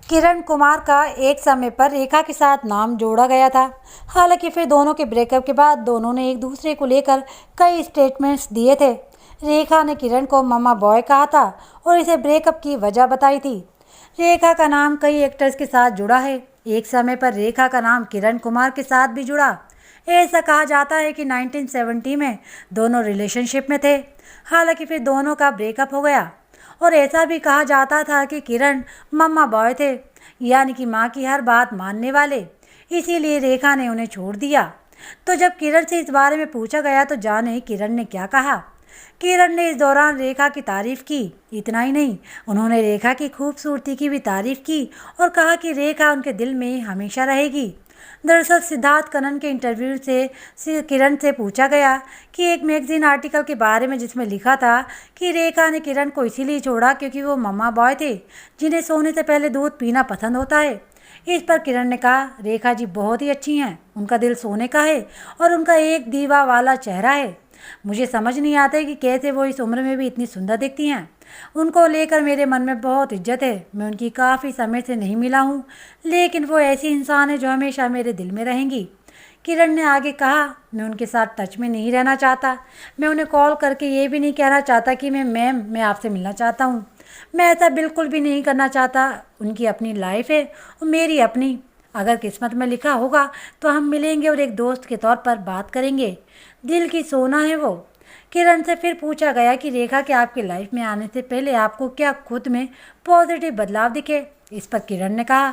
किरण कुमार का एक समय पर रेखा के साथ नाम जोड़ा गया था। हालांकि फिर दोनों के ब्रेकअप के बाद दोनों ने एक दूसरे को लेकर कई स्टेटमेंट्स दिए थे। रेखा ने किरण को मम्मा बॉय कहा था और इसे ब्रेकअप की वजह बताई थी। रेखा का नाम कई एक्टर्स के साथ जुड़ा है। एक समय पर रेखा का नाम किरण कुमार के साथ भी जुड़ा। ऐसा कहा जाता है कि 1970 में दोनों रिलेशनशिप में थे। हालांकि फिर दोनों का ब्रेकअप हो गया और ऐसा भी कहा जाता था कि किरण मम्मा बॉय थे, यानी कि माँ की हर बात मानने वाले, इसीलिए रेखा ने उन्हें छोड़ दिया। तो जब किरण से इस बारे में पूछा गया तो जाने किरण ने क्या कहा। किरण ने इस दौरान रेखा की तारीफ की। इतना ही नहीं, उन्होंने रेखा की खूबसूरती की भी तारीफ की और कहा कि रेखा उनके दिल में हमेशा रहेगी। दरअसल सिद्धार्थ कनन के इंटरव्यू से किरण से पूछा गया कि एक मैगजीन आर्टिकल के बारे में जिसमें लिखा था कि रेखा ने किरण को इसीलिए छोड़ा क्योंकि वो मम्मा बॉय थे जिन्हें सोने से पहले दूध पीना पसंद होता है। इस पर किरण ने कहा, रेखा जी बहुत ही अच्छी हैं, उनका दिल सोने का है और उनका एक दीवा वाला चेहरा है। मुझे समझ नहीं आता है कि कैसे वो इस उम्र में भी इतनी सुंदर दिखती हैं। उनको लेकर मेरे मन में बहुत इज्जत है। मैं उनकी काफ़ी समय से नहीं मिला हूँ, लेकिन वो ऐसी इंसान है जो हमेशा मेरे दिल में रहेंगी। किरण ने आगे कहा, मैं उनके साथ टच में नहीं रहना चाहता। मैं उन्हें कॉल करके ये भी नहीं कहना चाहता कि मैम मैं आपसे मिलना चाहता हूँ। मैं ऐसा बिल्कुल भी नहीं करना चाहता। उनकी अपनी लाइफ है और मेरी अपनी। अगर किस्मत में लिखा होगा तो हम मिलेंगे और एक दोस्त के तौर पर बात करेंगे। दिल की सोना है वो। किरण से फिर पूछा गया कि रेखा के आपकी लाइफ में आने से पहले आपको क्या खुद में पॉजिटिव बदलाव दिखे। इस पर किरण ने कहा,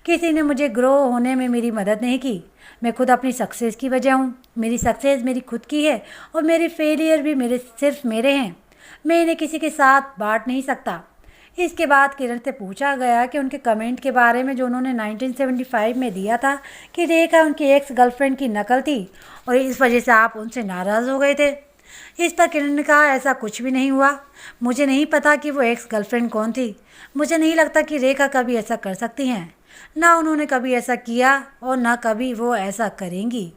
किसी ने मुझे ग्रो होने में मेरी मदद नहीं की। मैं खुद अपनी सक्सेस की वजह हूँ। मेरी सक्सेस मेरी खुद की है और मेरे फेलियर भी सिर्फ मेरे हैं। मैं इन्हें किसी के साथ बांट नहीं सकता। इसके बाद किरण से पूछा गया कि उनके कमेंट के बारे में जो उन्होंने 1975 में दिया था कि रेखा उनकी एक्स गर्लफ्रेंड की नकल थी और इस वजह से आप उनसे नाराज़ हो गए थे। इस पर किरण ने कहा, ऐसा कुछ भी नहीं हुआ। मुझे नहीं पता कि वो एक्स गर्लफ्रेंड कौन थी। मुझे नहीं लगता कि रेखा कभी ऐसा कर सकती हैं। ना उन्होंने कभी ऐसा किया और ना कभी वो ऐसा करेंगी।